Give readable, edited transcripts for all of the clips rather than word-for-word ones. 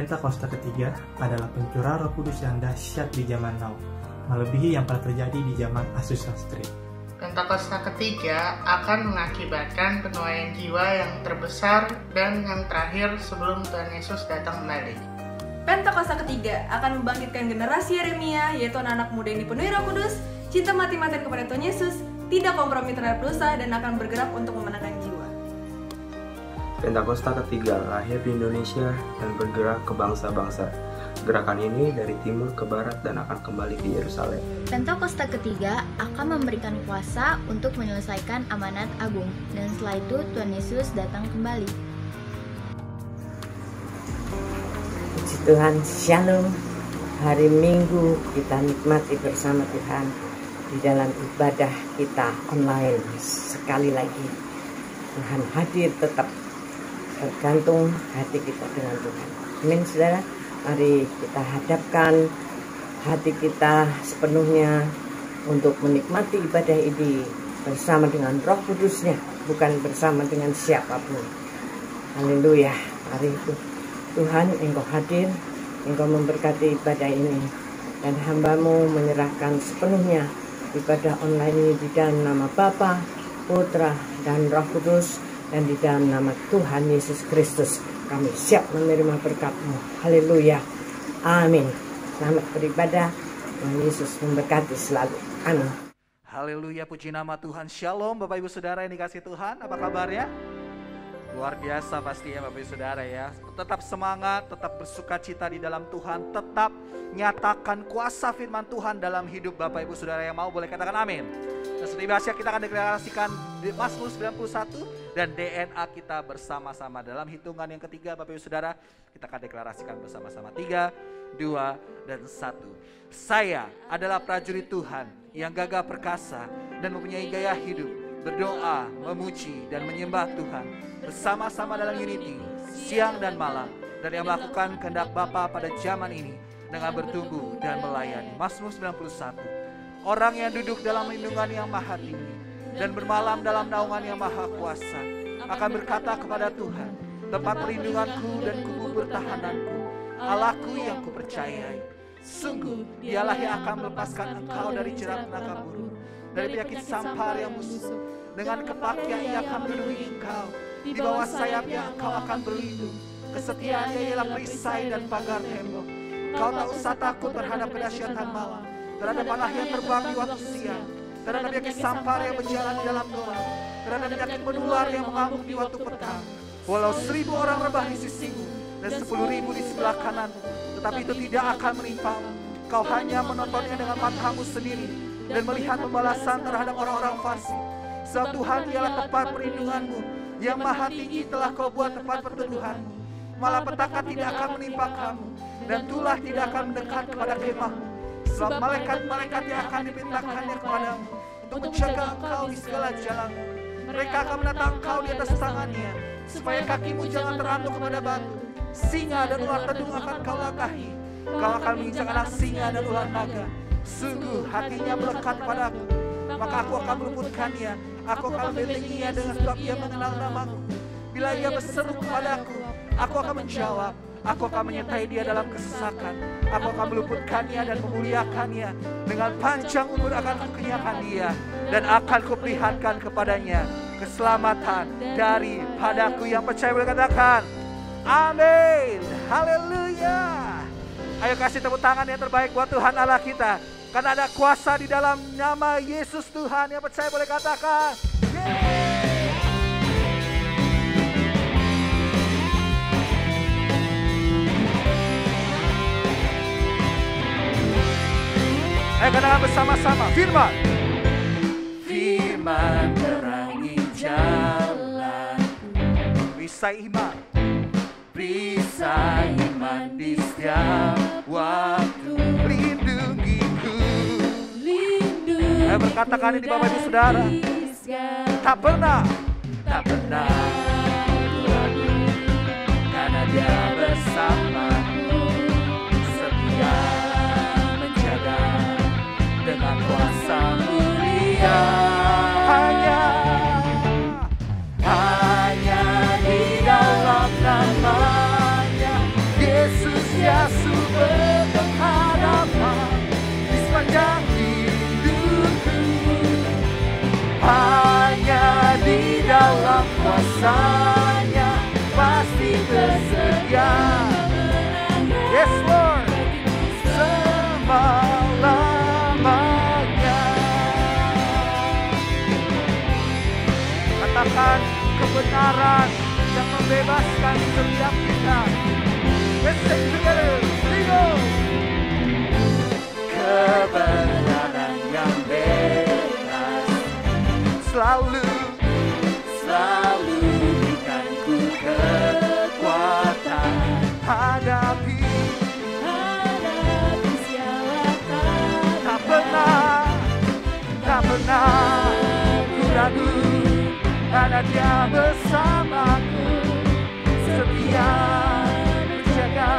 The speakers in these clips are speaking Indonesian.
Pentakosta ketiga adalah pencurahan Roh Kudus yang dahsyat di zaman now, melebihi yang pernah terjadi di zaman Azusa Street. Pentakosta ketiga akan mengakibatkan penuaian jiwa yang terbesar dan yang terakhir sebelum Tuhan Yesus datang kembali. Pentakosta ketiga akan membangkitkan generasi Yeremia, yaitu anak-anak muda yang dipenuhi Roh Kudus, cinta mati-matian kepada Tuhan Yesus, tidak kompromi terhadap dosa, dan akan bergerak untuk memenangkan jiwa. Pentakosta ketiga lahir di Indonesia dan bergerak ke bangsa-bangsa. Gerakan ini dari timur ke barat dan akan kembali ke Yerusalem. Pentakosta ketiga akan memberikan kuasa untuk menyelesaikan amanat agung, dan setelah itu Tuhan Yesus datang kembali. Puji Tuhan, Shalom. Hari Minggu kita nikmati bersama Tuhan di dalam ibadah kita online. Sekali lagi Tuhan hadir, tetap tergantung hati kita dengan Tuhan. Amin, saudara. Mari kita hadapkan hati kita sepenuhnya untuk menikmati ibadah ini bersama dengan Roh Kudusnya, bukan bersama dengan siapapun. Haleluya. Mari Tuhan, Engkau hadir, Engkau memberkati ibadah ini, dan hamba-Mu menyerahkan sepenuhnya ibadah online ini di dalam nama Bapa, Putra, dan Roh Kudus, dan di dalam nama Tuhan Yesus Kristus. Kami siap menerima berkat-Mu. Haleluya. Amin. Selamat beribadah. Tuhan Yesus memberkati selalu. Amin. Haleluya, puji nama Tuhan. Shalom Bapak Ibu Saudara yang dikasih Tuhan. Apa kabarnya? Luar biasa pastinya Bapak Ibu Saudara ya. Tetap semangat, tetap bersukacita di dalam Tuhan. Tetap nyatakan kuasa firman Tuhan dalam hidup Bapak Ibu Saudara yang mau. Boleh katakan amin. Dan seperti biasa kita akan deklarasikan di Mazmur 91 dan DNA kita bersama-sama. Dalam hitungan yang ketiga Bapak Ibu Saudara, kita akan deklarasikan bersama-sama. 3, 2, dan 1. Saya adalah prajurit Tuhan yang gagah perkasa dan mempunyai gaya hidup, berdoa, memuji, dan menyembah Tuhan bersama-sama dalam unity, siang dan malam, dan yang melakukan kehendak Bapa pada zaman ini dengan bertumbuh dan melayani. Mazmur 91. Orang yang duduk dalam lindungan yang maha tinggi dan bermalam dalam naungan yang maha kuasa akan berkata kepada Tuhan, tempat perlindunganku dan kubu pertahananku, Allahku yang kupercayai. Sungguh dialah yang akan melepaskan engkau dari jerat penangkap burung, dari penyakit sampar yang musuh. Dengan kepaknya ia akan melindungi engkau, di bawah sayapnya engkau akan berlindung. Kesetiaannya ialah perisai dan pagar tembok. Kau tak usah takut terhadap kedahsyatan malam, terhadap panah yang terbang di waktu siang, terhadap penyakit sampar yang berjalan di dalam gelap, terhadap penyakit menular yang mengamuk di waktu petang. Walau 1000 orang rebah di sisimu dan 10.000 di sebelah kananmu, tetapi itu tidak akan menimpamu. Kau hanya menontonnya dengan matamu sendiri dan melihat pembalasan terhadap orang-orang fasik. Sebab Tuhan ialah tempat perlindunganmu, yang maha tinggi telah kau buat tempat perteduhanmu. Malapetaka tidak akan menimpa kamu, dan tulah tidak akan mendekat kepada kemahmu. Sebab malaikat-malaikat yang akan dipintakannya kepadamu untuk menjaga engkau di segala jalanmu. Mereka akan menatang engkau di atas tangannya, supaya kakimu jangan terandung kepada batu. Singa dan ular tedung akan kau langkahi. Kau akan menginjak anak singa dan ular naga. Sungguh hatinya melekat padaku, maka aku akan meluputkannya. Aku akan membentenginya dengan sebab ia mengenal namaku. Bila ia berseru kepadaku, aku akan menjawab. Aku akan menyertai dia dalam kesesakan. Aku akan meluputkannya dan memuliakannya. Dengan panjang umur akan kukenyangkan dia, dan akan kuperlihatkan kepadanya keselamatan daripadaku. Yang percaya boleh katakan amin. Haleluya. Ayo kasih tepuk tangan yang terbaik buat Tuhan Allah kita, karena ada kuasa di dalam nama Yesus Tuhan. Yang percaya boleh katakan yeay. Ayo katakan bersama-sama, firman. Firman terangi jalan, perisai iman, perisai iman di setiap waktu, lindungiku. Ayo berkatakan ini Bapak Ibu Saudara. Tak pernah ragu, karena dia bersamaku, setia menjaga dengan kuasa mulia. Hanya di dalam namanya Yesus kebenaran yang membebaskan setiap kita. Let's sing together, Rio. Kebenaran yang bebas selalu berikan ku kekuatan hadapi sialatan. Tak pernah ku ragu, karena Dia bersamaku, setia menjaga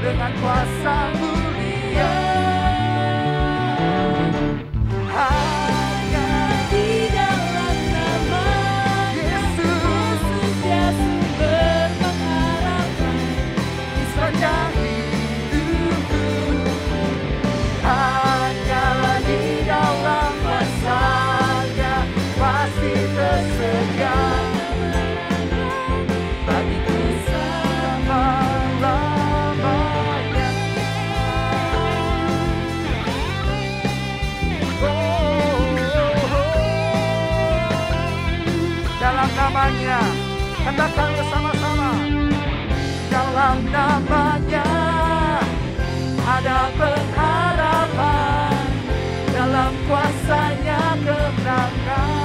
dengan kuasa mulia. Hanya di dalam nama Yesus, Dia sumber pengharapan di sepanjang hidupku. Hanya di dalam kuasa-Nya pasti tersedia bagiku selama-lamanya. Dalam namanya, katakan bersama-sama. Dalam namanya ada pengharapan, dalam kuasa-Nya kemenangan.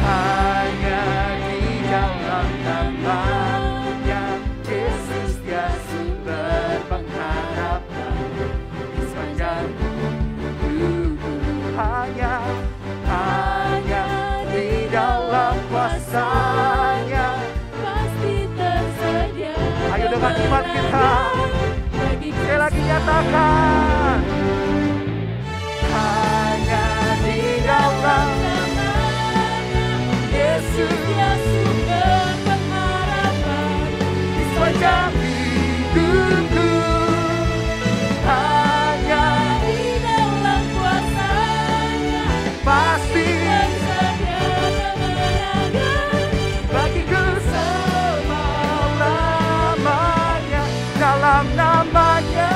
Hanya di dalam namanya Yesus, Dia sumber pengharapan di sepanjang hidupku. Hanya di dalam kuasa-Nya pasti tersedia. Ayo dengan iman kita sekali lagi nyatakan. Hanya di dalam Yesus, Dia sumber pengharapan di sepanjang hidupku. Hanya di dalam kuasa-Nya pasti tersedia kemenangan bagiku selama-lamanya. Dalam namanya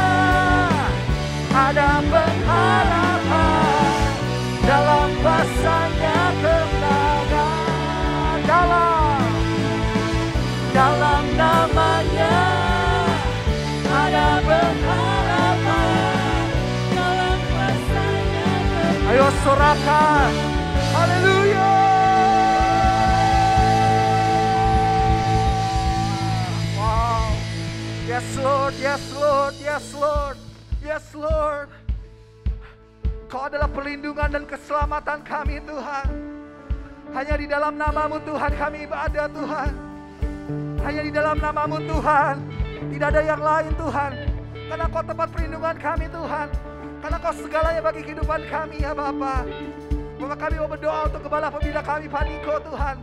ada pengharapan, dalam kuasa-Nya kemenangan. Dalam namanya ada pengharapan, dalam kuasa-Nya kemenangan. Ayo sorakan, haleluya. Wow, yes Lord, yes Lord, yes Lord, yes Lord. Kau adalah perlindungan dan keselamatan kami Tuhan. Hanya di dalam nama-Mu Tuhan kami ibadah Tuhan. Hanya di dalam nama-Mu Tuhan. Tidak ada yang lain Tuhan. Karena Kau tempat perlindungan kami Tuhan. Karena Kau segalanya bagi kehidupan kami ya Bapa. Maka kami mau berdoa untuk Gembala Pembina kami Paniko Tuhan.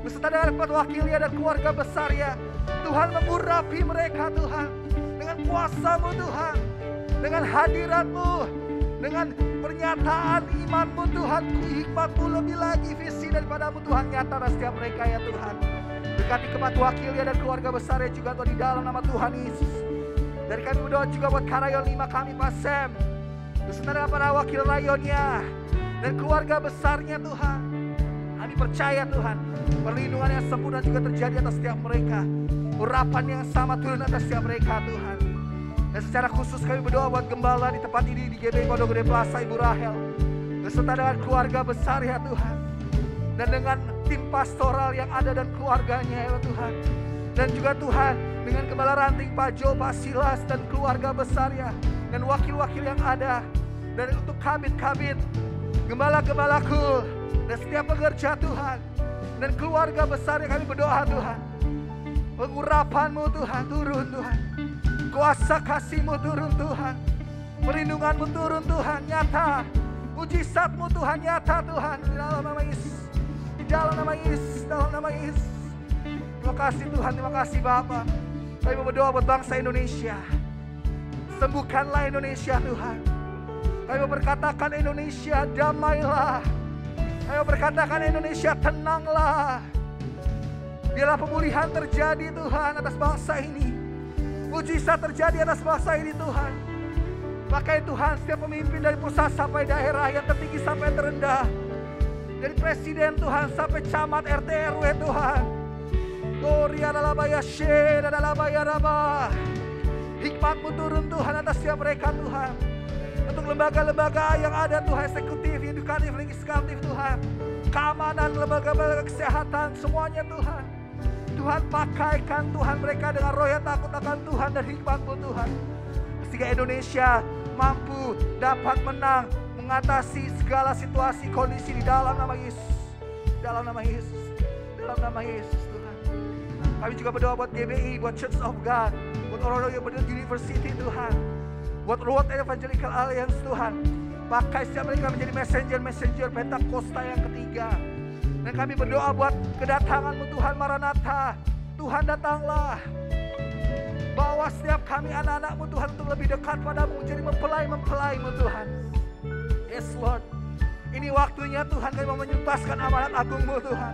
Beserta dengan kepada wakilnya dan keluarga besarnya. Tuhan mengurapi mereka Tuhan. Dengan kuasa-Mu Tuhan. Dengan hadirat-Mu. Dengan pernyataan iman-Mu Tuhan, hikmat-Mu lebih lagi, visi daripada-Mu Tuhan nyata atas setiap mereka ya Tuhan. Berkati kepada wakilnya dan keluarga besarnya juga Tuhan di dalam nama Tuhan Yesus. Dari kami berdoa juga buat Karayon 5 kami Pak Sam. Beserta dengan para wakil rayonnya dan keluarga besarnya Tuhan. Kami percaya Tuhan, perlindungan yang sempurna juga terjadi atas setiap mereka. Urapan yang sama turun atas setiap mereka Tuhan. Dan secara khusus kami berdoa buat gembala di tempat ini di GBI Pondok Gede Plaza Ibu Rahel. Beserta dengan keluarga besar ya Tuhan. Dan dengan tim pastoral yang ada dan keluarganya ya Tuhan. Dan juga Tuhan dengan Gembala Ranting Pak Jo, Pak Silas dan keluarga besarnya. Dan wakil-wakil yang ada. Dan untuk kabit-kabit, gembala-gembalaku dan setiap pekerja Tuhan. Dan keluarga besarnya kami berdoa Tuhan. Pengurapan-Mu Tuhan turun Tuhan. Kuasa kasih-Mu turun Tuhan. Perlindungan-Mu turun Tuhan nyata. Mujizat-Mu Tuhan nyata Tuhan. Di dalam nama Yesus. Di dalam nama Yesus. Dalam nama Yesus. Terima kasih Tuhan. Terima kasih Bapa. Kami berdoa buat bangsa Indonesia. Sembuhkanlah Indonesia Tuhan. Kami berkatakan Indonesia damailah. Kami berkatakan Indonesia tenanglah. Biarlah pemulihan terjadi Tuhan atas bangsa ini. Mujizat terjadi atas bangsa ini Tuhan. Pakai Tuhan setiap pemimpin dari pusat sampai daerah, yang tertinggi sampai terendah. Dari presiden Tuhan sampai camat RT RW Tuhan. Gloria adalah bayar share adalah bayar apa. Hikmat-Mu turun Tuhan atas setiap mereka Tuhan. Untuk lembaga-lembaga yang ada Tuhan, eksekutif, edukatif, legislatif Tuhan. Keamanan, lembaga-lembaga kesehatan, semuanya Tuhan. Tuhan pakaikan Tuhan mereka dengan roh yang takut akan Tuhan dan hikmat-Mu Tuhan. Sehingga Indonesia mampu dapat menang, mengatasi segala situasi, kondisi di dalam nama Yesus. Dalam nama Yesus. Dalam nama Yesus Tuhan. Kami juga berdoa buat GBI, buat Church of God, buat orang-orang yang berada di University Tuhan, buat World Evangelical Alliance Tuhan. Pakai setiap mereka menjadi messenger Pentakosta yang ketiga. Dan kami berdoa buat kedatangan-Mu Tuhan Maranatha. Tuhan datanglah. Bawa setiap kami anak-anak-Mu Tuhan untuk lebih dekat padamu, menjadi mempelai-mempelai-Mu Tuhan. Yes Lord. Ini waktunya Tuhan kami mau menyuntaskan amanat agung-Mu Tuhan.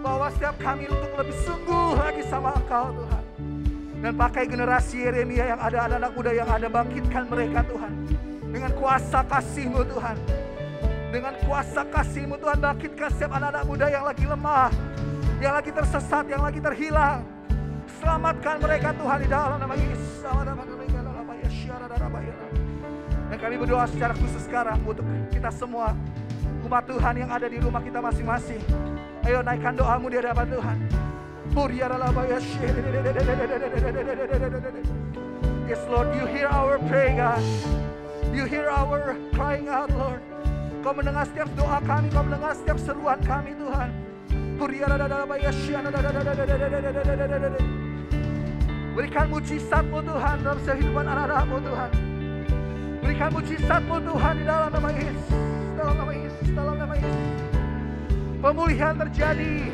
Bawa setiap kami untuk lebih sungguh lagi sama Engkau Tuhan. Dan pakai generasi Yeremia yang ada, anak-anak muda yang ada, bangkitkan mereka Tuhan. Dengan kuasa kasih-Mu Tuhan. Dengan kuasa kasih-Mu Tuhan, bangkitkan setiap anak-anak muda yang lagi lemah, yang lagi tersesat, yang lagi terhilang. Selamatkan mereka Tuhan di dalam nama Yesus. Dan kami berdoa secara khusus sekarang untuk kita semua, umat Tuhan yang ada di rumah kita masing-masing. Ayo naikkan doamu di hadapan Tuhan. Yes Lord, you hear our prayer God. You hear our crying out Lord. Kau mendengar setiap doa kami, Kau mendengar setiap seruan kami Tuhan. Berikan mujizat-Mu Tuhan dalam kehidupan anak-anak-Mu Tuhan. Berikan mujizat-Mu Tuhan di dalam nama Yesus. Dalam nama Yesus, dalam nama Yesus. Pemulihan terjadi,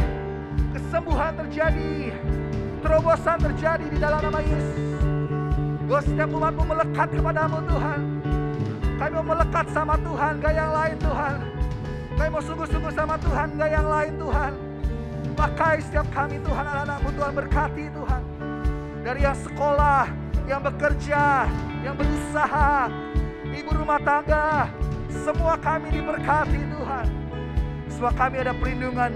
kesembuhan terjadi, terobosan terjadi di dalam nama Yesus. Bahwa setiap umat-Mu melekat kepadamu Tuhan. Kami mau melekat sama Tuhan, gak yang lain Tuhan. Kami mau sungguh-sungguh sama Tuhan, gak yang lain Tuhan. Pakai setiap kami Tuhan, anak-anak-Mu Tuhan, berkati Tuhan. Dari yang sekolah, yang bekerja, yang berusaha, ibu rumah tangga, semua kami diberkati Tuhan. Semua kami ada perlindungan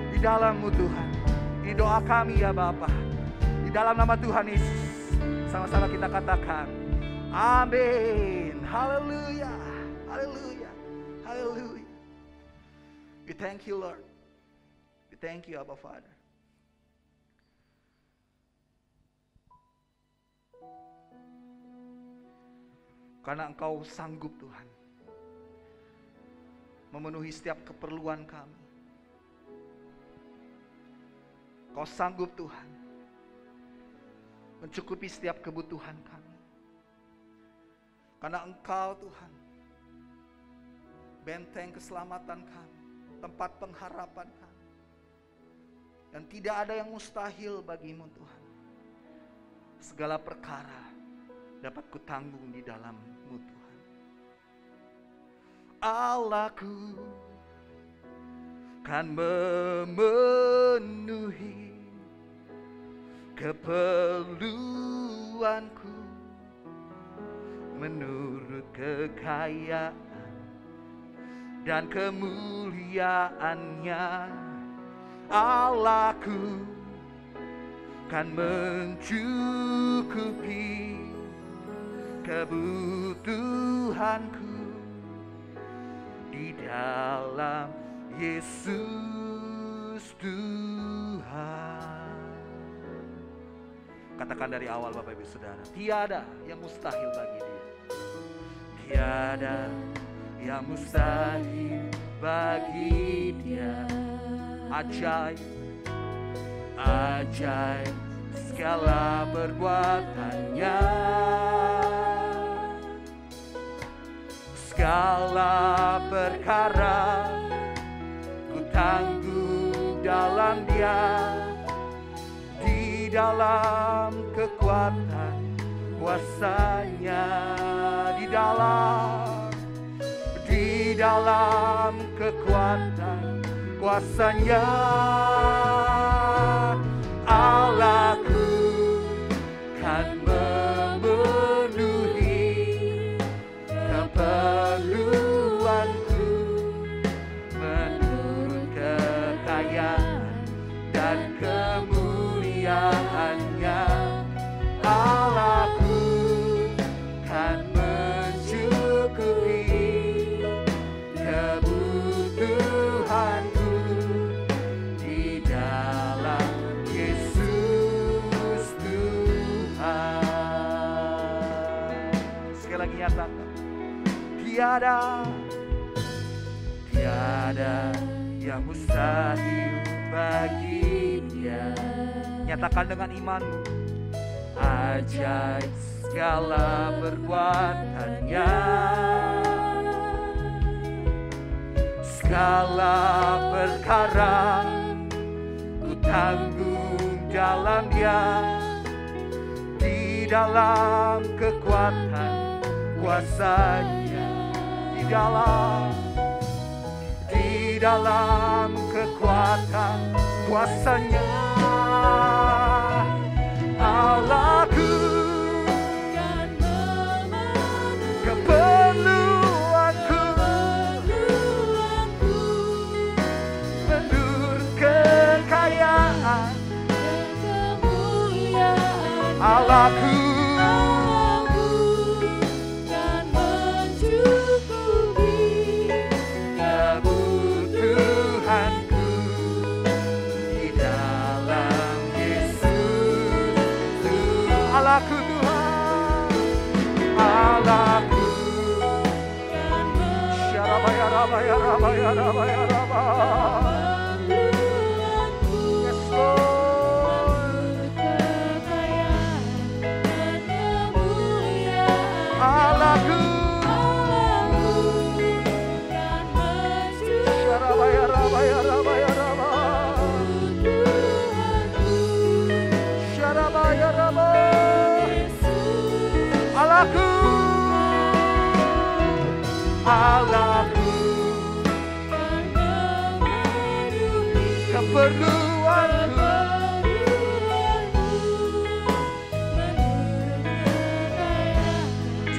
di dalam-Mu Tuhan. Ini doa kami ya Bapa. Di dalam nama Tuhan Yesus. Sama-sama kita katakan, amin. Haleluya. Haleluya. Haleluya. We thank you Lord. We thank you Abba Father. Karena Engkau sanggup Tuhan memenuhi setiap keperluan kami. Kau sanggup Tuhan mencukupi setiap kebutuhan kami. Karena Engkau Tuhan benteng keselamatan kami, tempat pengharapan kami. Dan tidak ada yang mustahil bagimu Tuhan. Segala perkara dapat kutanggung di dalam-Mu Tuhan. Allahku kan memenuhi keperluanku menurut kekayaan dan kemuliaannya. Allahku kan mencukupi kebutuhanku di dalam Yesus Tuhan. Katakan dari awal Bapak Ibu Saudara, tiada yang mustahil bagi Dia. Tiada yang mustahil bagi Dia. Ajaib, ajaib segala perbuatannya. Segala perkara ku tanggung dalam Dia, di dalam kekuatan kuasa-Nya, di dalam kekuatan kuasa-Nya. Allahku kan memenuhi keperluanku Tiada yang mustahil bagi Dia. Nyatakan dengan imanmu, ajaib segala perbuatannya, segala perkara ku tanggung dalam Dia, di dalam kekuatan kuasa-Nya, di dalam kekuatan kuasa-Nya. Allahku kan memenuhi keperluanku menurut kekayaan dan kemuliaan Allahku. Kan mencukupi kebutuhanku di dalam Yesus. Allahku Tuhan, Allahku. Syarabaya rabaya rabaya rabaya rabaya. Yes Lord. Allahku. Syarabaya rabaya rabaya rabaya. Syarabaya rabaya. Allahku, Allahku kan memenuhi keperluanku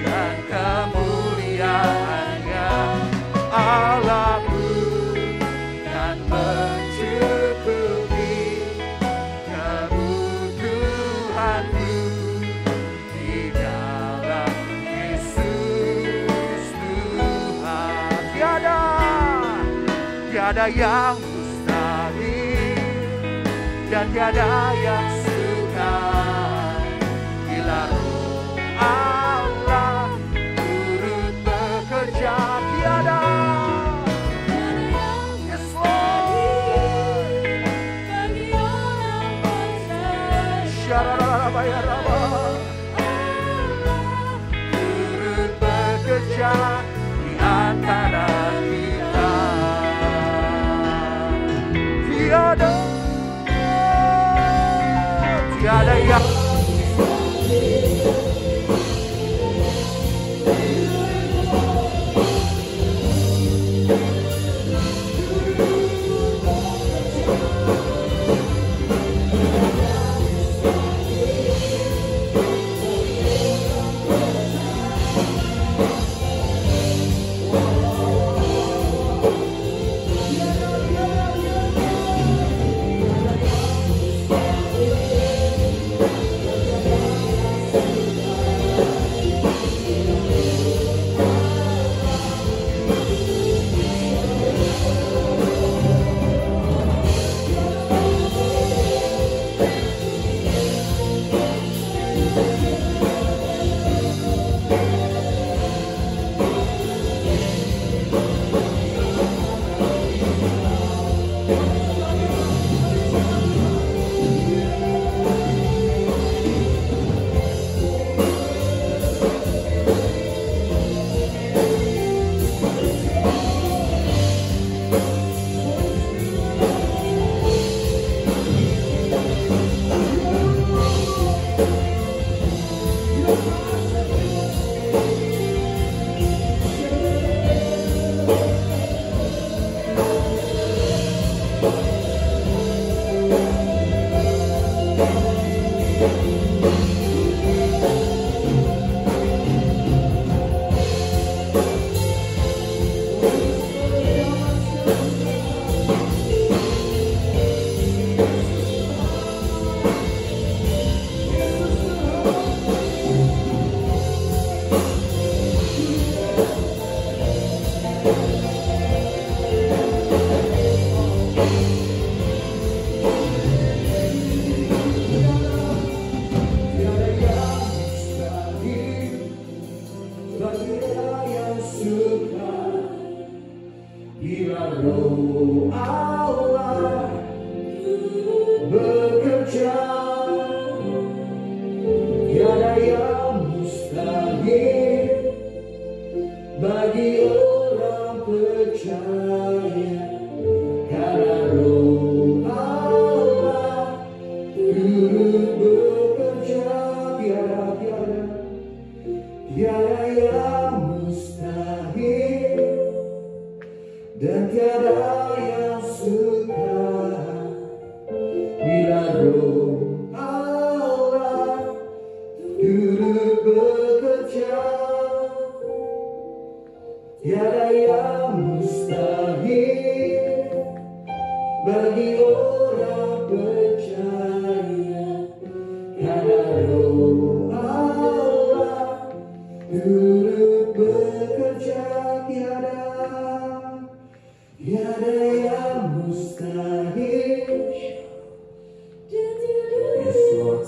dan kemuliaan-Nya. Allahku kan mencukupi kebutuhanku di dalam Yesus Tuhan. Tiada yang mustahil dan tiada yang sukar bila Roh Allah turut bekerja. Tiada yes Lord bagi orang percaya. Syarabaya turut bekerja di antara kita. Tiada yang tiada yang mustahil dan tiada yang sukar bila Roh Allah turut bekerja. Tiada yang mustahil bagi orang percaya, karena Roh Allah turut bekerja. Tiada yang mustahil. Yes, Lord.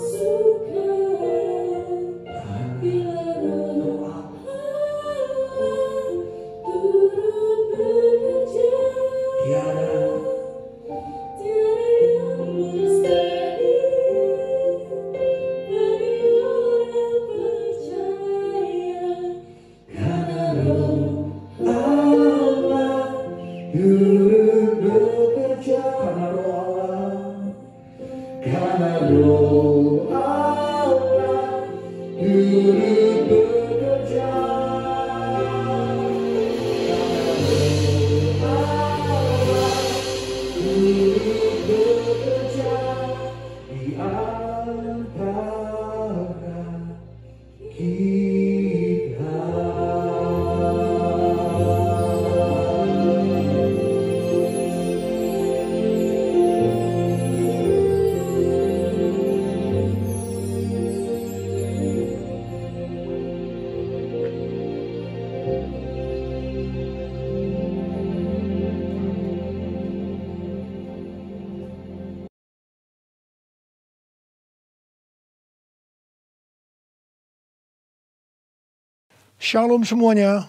Shalom semuanya.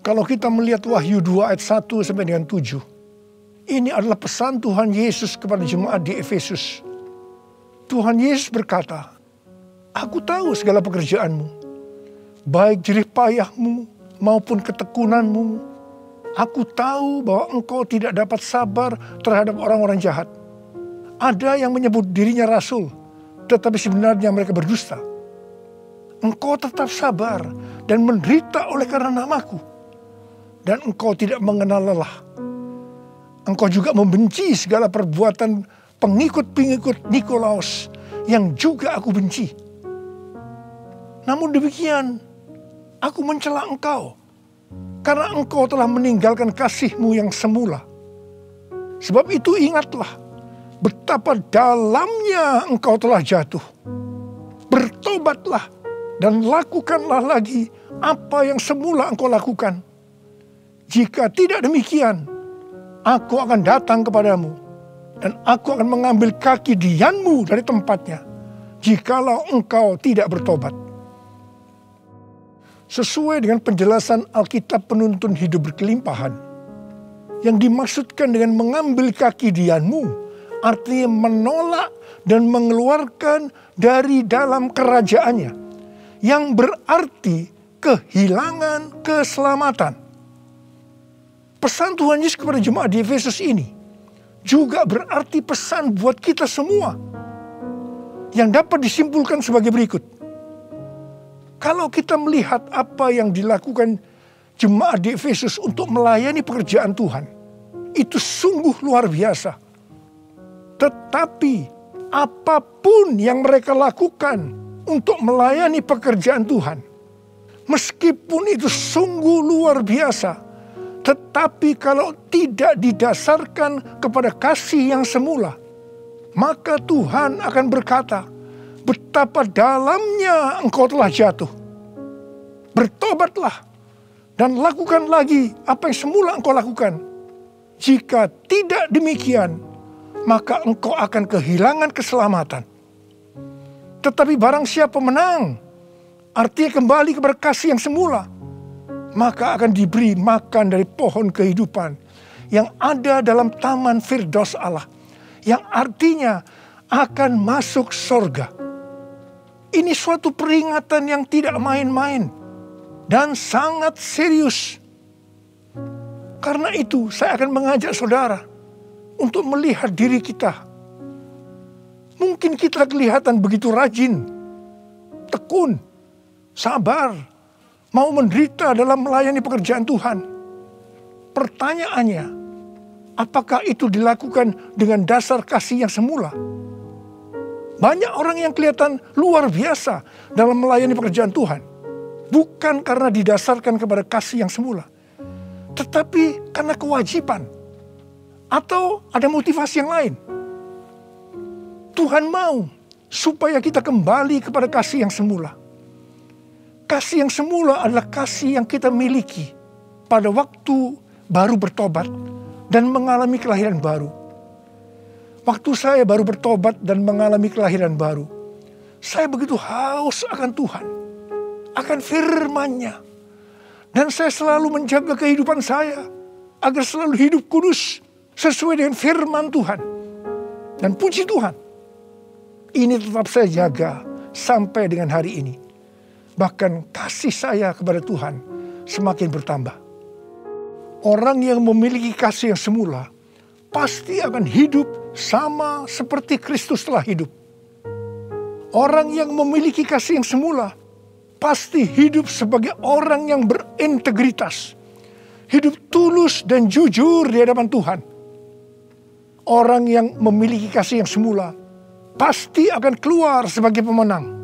Kalau kita melihat Wahyu 2 ayat 1 sampai dengan 7. Ini adalah pesan Tuhan Yesus kepada jemaat di Efesus. Tuhan Yesus berkata, "Aku tahu segala pekerjaanmu, baik jerih payahmu maupun ketekunanmu. Aku tahu bahwa engkau tidak dapat sabar terhadap orang-orang jahat. Ada yang menyebut dirinya rasul, tetapi sebenarnya mereka berdusta. Engkau tetap sabar dan menderita oleh karena namaku. Dan engkau tidak mengenal lelah. Engkau juga membenci segala perbuatan pengikut-pengikut Nikolaus yang juga aku benci. Namun demikian, aku mencela engkau karena engkau telah meninggalkan kasihmu yang semula. Sebab itu ingatlah betapa dalamnya engkau telah jatuh. Bertobatlah dan lakukanlah lagi apa yang semula engkau lakukan. Jika tidak demikian, aku akan datang kepadamu dan aku akan mengambil kaki dianmu dari tempatnya, jikalau engkau tidak bertobat." Sesuai dengan penjelasan Alkitab Penuntun Hidup Berkelimpahan, yang dimaksudkan dengan mengambil kaki dianmu, artinya menolak dan mengeluarkan dari dalam kerajaannya, yang berarti kehilangan keselamatan. Pesan Tuhan Yesus kepada jemaat di Efesus ini juga berarti pesan buat kita semua, yang dapat disimpulkan sebagai berikut. Kalau kita melihat apa yang dilakukan jemaat di Efesus untuk melayani pekerjaan Tuhan, itu sungguh luar biasa. Tetapi apapun yang mereka lakukan untuk melayani pekerjaan Tuhan, meskipun itu sungguh luar biasa, tetapi kalau tidak didasarkan kepada kasih yang semula, maka Tuhan akan berkata, betapa dalamnya engkau telah jatuh. Bertobatlah dan lakukan lagi apa yang semula engkau lakukan. Jika tidak demikian, maka engkau akan kehilangan keselamatan. Tetapi barang siapa menang, artinya kembali kepada kasih yang semula, maka akan diberi makan dari pohon kehidupan yang ada dalam taman Firdaus Allah, yang artinya akan masuk surga. Ini suatu peringatan yang tidak main-main dan sangat serius. Karena itu saya akan mengajak saudara untuk melihat diri kita. Mungkin kita kelihatan begitu rajin, tekun, sabar, mau menderita dalam melayani pekerjaan Tuhan. Pertanyaannya, apakah itu dilakukan dengan dasar kasih yang semula? Banyak orang yang kelihatan luar biasa dalam melayani pekerjaan Tuhan. Bukan karena didasarkan kepada kasih yang semula, tetapi karena kewajiban. Atau ada motivasi yang lain. Tuhan mau supaya kita kembali kepada kasih yang semula. Kasih yang semula adalah kasih yang kita miliki pada waktu baru bertobat dan mengalami kelahiran baru. Waktu saya baru bertobat dan mengalami kelahiran baru, saya begitu haus akan Tuhan, akan firman-Nya. Dan saya selalu menjaga kehidupan saya agar selalu hidup kudus sesuai dengan firman Tuhan. Dan puji Tuhan, ini tetap saya jaga sampai dengan hari ini. Bahkan kasih saya kepada Tuhan semakin bertambah. Orang yang memiliki kasih yang semula pasti akan hidup sama seperti Kristus telah hidup. Orang yang memiliki kasih yang semula pasti hidup sebagai orang yang berintegritas. Hidup tulus dan jujur di hadapan Tuhan. Orang yang memiliki kasih yang semula pasti akan keluar sebagai pemenang.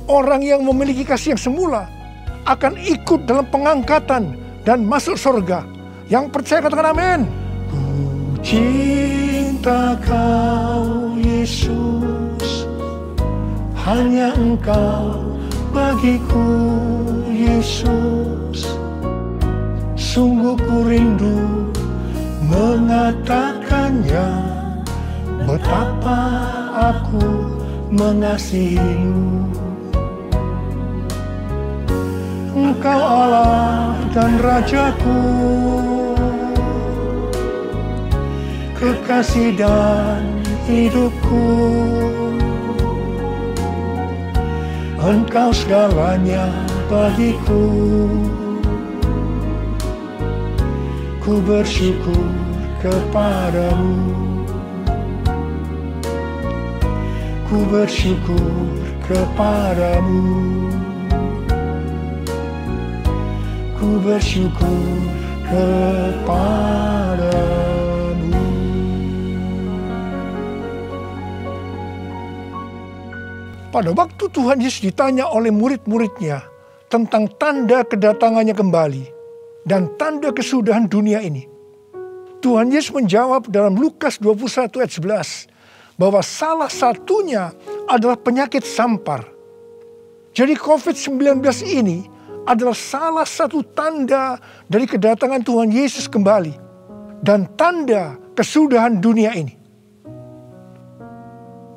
Orang yang memiliki kasih yang semula akan ikut dalam pengangkatan dan masuk surga. Yang percaya katakan amin. Ku cinta Kau Yesus, hanya Engkau bagiku Yesus. Sungguh ku rindu mengatakannya, betapa aku mengasihimu. Engkau Allah dan Rajaku, kekasih dan hidupku. Engkau segalanya bagiku. Ku bersyukur kepadamu. Ku bersyukur kepadamu. Ku bersyukur kepadamu. Pada waktu Tuhan Yesus ditanya oleh murid-muridnya tentang tanda kedatangannya kembali dan tanda kesudahan dunia ini, Tuhan Yesus menjawab dalam Lukas 21 ayat 11 bahwa salah satunya adalah penyakit sampar. Jadi COVID-19 ini adalah salah satu tanda dari kedatangan Tuhan Yesus kembali dan tanda kesudahan dunia ini.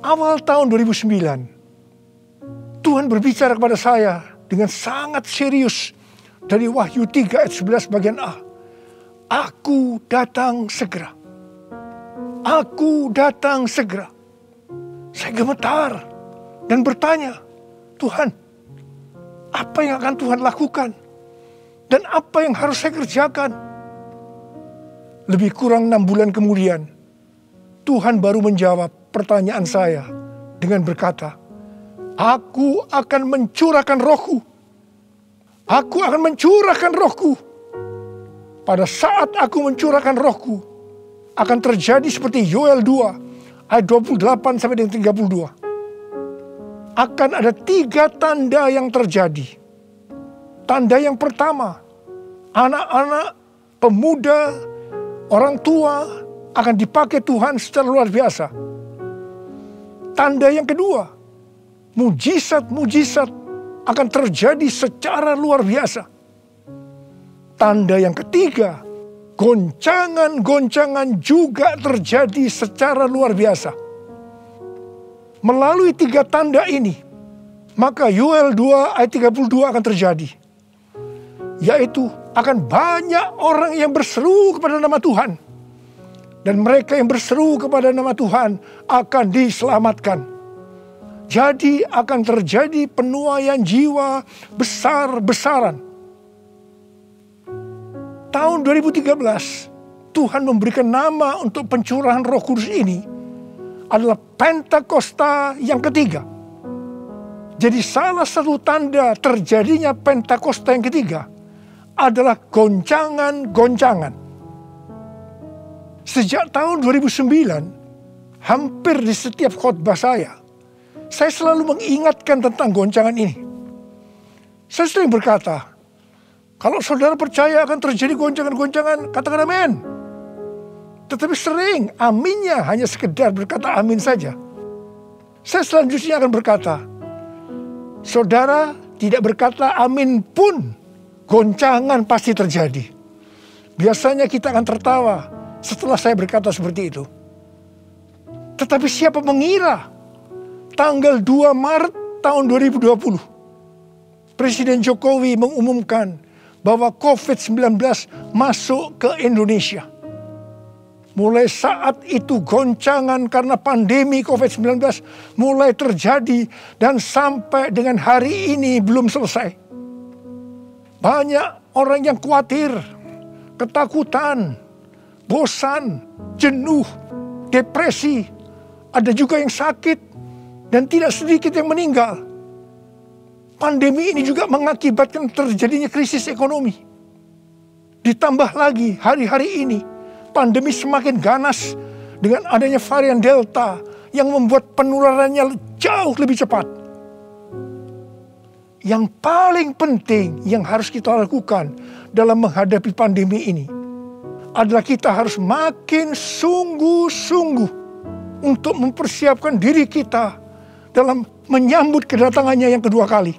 Awal tahun 2009, Tuhan berbicara kepada saya dengan sangat serius dari Wahyu 3 ayat 11 bagian A. Aku datang segera. Aku datang segera. Saya gemetar dan bertanya, Tuhan, apa yang akan Tuhan lakukan? Dan apa yang harus saya kerjakan? Lebih kurang 6 bulan kemudian, Tuhan baru menjawab pertanyaan saya dengan berkata, Aku akan mencurahkan rohku. Aku akan mencurahkan rohku. Pada saat aku mencurahkan rohku, akan terjadi seperti Yoel 2 ayat 28 sampai dengan 32. Akan ada 3 tanda yang terjadi. Tanda yang pertama, anak-anak, pemuda, orang tua akan dipakai Tuhan secara luar biasa. Tanda yang kedua, mujizat-mujizat akan terjadi secara luar biasa. Tanda yang ketiga, goncangan-goncangan juga terjadi secara luar biasa. Melalui 3 tanda ini, maka Yoel 2 ayat 32 akan terjadi. Yaitu akan banyak orang yang berseru kepada nama Tuhan. Dan mereka yang berseru kepada nama Tuhan akan diselamatkan. Jadi akan terjadi penuaian jiwa besar-besaran. Tahun 2013, Tuhan memberikan nama untuk pencurahan Roh Kudus ini adalah Pentakosta yang ketiga. Jadi salah satu tanda terjadinya Pentakosta yang ketiga adalah goncangan-goncangan. Sejak tahun 2009, hampir di setiap khotbah saya selalu mengingatkan tentang goncangan ini. Saya sering berkata, kalau saudara percaya akan terjadi goncangan-goncangan, katakan amin. Tetapi sering aminnya hanya sekedar berkata amin saja. Saya selanjutnya akan berkata, saudara tidak berkata amin pun, goncangan pasti terjadi. Biasanya kita akan tertawa setelah saya berkata seperti itu. Tetapi siapa mengira tanggal 2 Maret tahun 2020, Presiden Jokowi mengumumkan bahwa COVID-19 masuk ke Indonesia. Mulai saat itu goncangan karena pandemi COVID-19 mulai terjadi dan sampai dengan hari ini belum selesai. Banyak orang yang khawatir, ketakutan, bosan, jenuh, depresi. Ada juga yang sakit dan tidak sedikit yang meninggal. Pandemi ini juga mengakibatkan terjadinya krisis ekonomi. Ditambah lagi hari-hari ini pandemi semakin ganas dengan adanya varian Delta yang membuat penularannya jauh lebih cepat. Yang paling penting yang harus kita lakukan dalam menghadapi pandemi ini adalah kita harus makin sungguh-sungguh untuk mempersiapkan diri kita dalam menyambut kedatangannya yang kedua kali.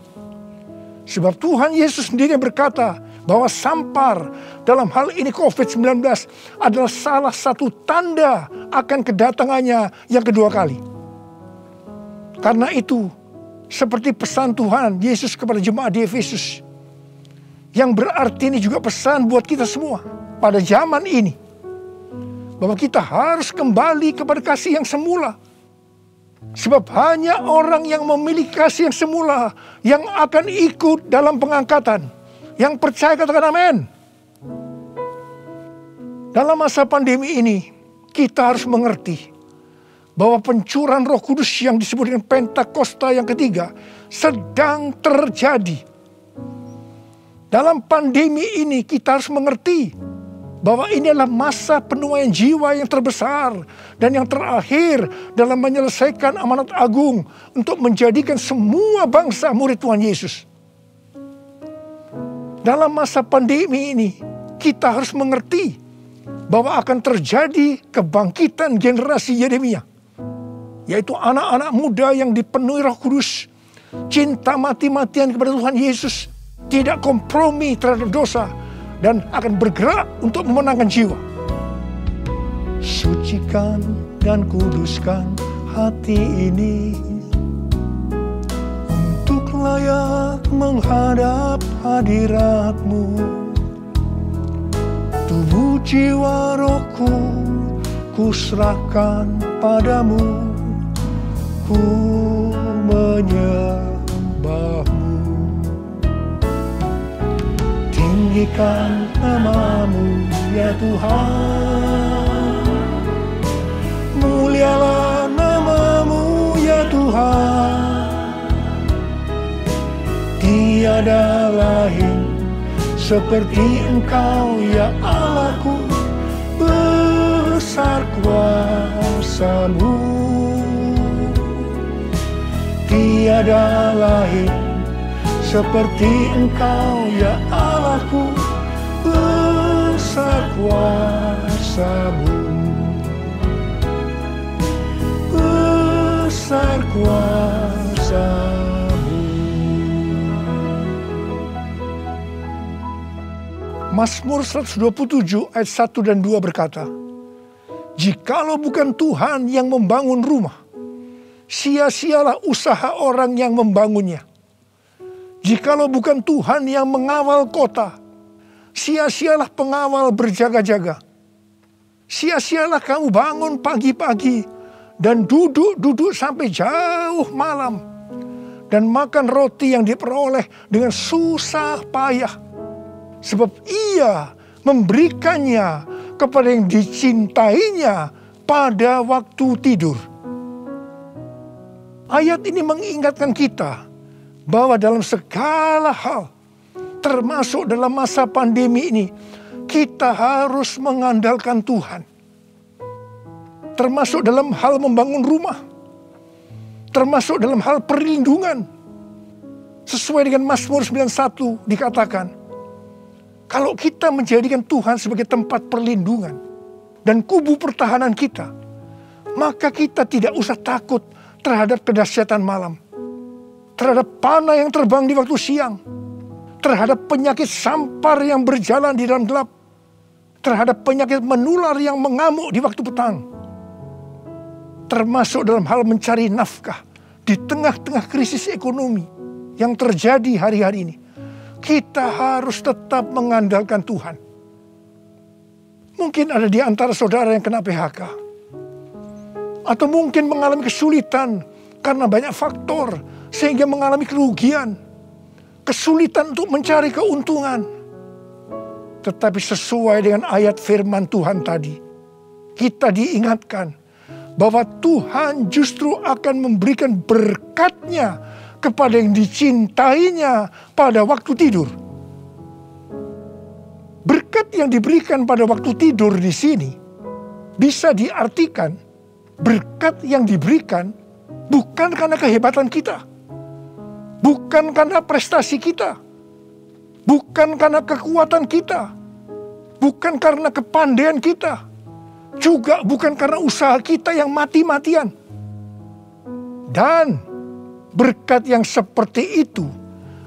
Sebab Tuhan Yesus sendiri berkata bahwa sampar dalam hal ini COVID-19 adalah salah satu tanda akan kedatangannya yang kedua kali. Karena itu, seperti pesan Tuhan Yesus kepada jemaat di Efesus, yang berarti ini juga pesan buat kita semua pada zaman ini, bahwa kita harus kembali kepada kasih yang semula. Sebab hanya orang yang memiliki kasih yang semula yang akan ikut dalam pengangkatan. Yang percaya katakan amin. Dalam masa pandemi ini, kita harus mengerti bahwa pencurahan Roh Kudus yang disebut dengan Pentakosta yang ketiga sedang terjadi. Dalam pandemi ini kita harus mengerti bahwa ini adalah masa penuaian jiwa yang terbesar dan yang terakhir dalam menyelesaikan amanat agung untuk menjadikan semua bangsa murid Tuhan Yesus. Dalam masa pandemi ini, kita harus mengerti bahwa akan terjadi kebangkitan generasi Yeremia, yaitu anak-anak muda yang dipenuhi Roh Kudus, cinta mati-matian kepada Tuhan Yesus, tidak kompromi terhadap dosa, dan akan bergerak untuk memenangkan jiwa. Sucikan dan kuduskan hati ini untuk layak menghadap hadirat-Mu. Tubuh jiwa rohku kuserahkan padamu, ku menyembah-Mu. Tinggikan nama-Mu ya Tuhan, mulialah nama-Mu ya Tuhan. Tiada lain seperti Engkau ya Allahku, besar kuasa-Mu. Tiada lain seperti Engkau ya Allahku, besar kuasa-Mu, besar kuasa-Mu. Mazmur 127 ayat 1 dan 2 berkata, jikalau bukan Tuhan yang membangun rumah, sia-sialah usaha orang yang membangunnya. Jikalau bukan Tuhan yang mengawal kota, sia-sialah pengawal berjaga-jaga. Sia-sialah kamu bangun pagi-pagi dan duduk-duduk sampai jauh malam, dan makan roti yang diperoleh dengan susah payah. Sebab Ia memberikannya kepada yang dicintainya pada waktu tidur. Ayat ini mengingatkan kita bahwa dalam segala hal, termasuk dalam masa pandemi ini, kita harus mengandalkan Tuhan. Termasuk dalam hal membangun rumah, termasuk dalam hal perlindungan. Sesuai dengan Mazmur 91 dikatakan, kalau kita menjadikan Tuhan sebagai tempat perlindungan dan kubu pertahanan kita, maka kita tidak usah takut terhadap kedahsyatan malam, terhadap panah yang terbang di waktu siang, terhadap penyakit sampar yang berjalan di dalam gelap, terhadap penyakit menular yang mengamuk di waktu petang, termasuk dalam hal mencari nafkah di tengah-tengah krisis ekonomi yang terjadi hari-hari ini. Kita harus tetap mengandalkan Tuhan. Mungkin ada di antara saudara yang kena PHK. Atau mungkin mengalami kesulitan karena banyak faktor sehingga mengalami kerugian. Kesulitan untuk mencari keuntungan. Tetapi sesuai dengan ayat firman Tuhan tadi, kita diingatkan bahwa Tuhan justru akan memberikan berkat-Nya kepada yang dicintainya pada waktu tidur. Berkat yang diberikan pada waktu tidur di sini bisa diartikan berkat yang diberikan bukan karena kehebatan kita, bukan karena prestasi kita, bukan karena kekuatan kita, bukan karena kepandaian kita, juga bukan karena usaha kita yang mati-matian. Dan berkat yang seperti itu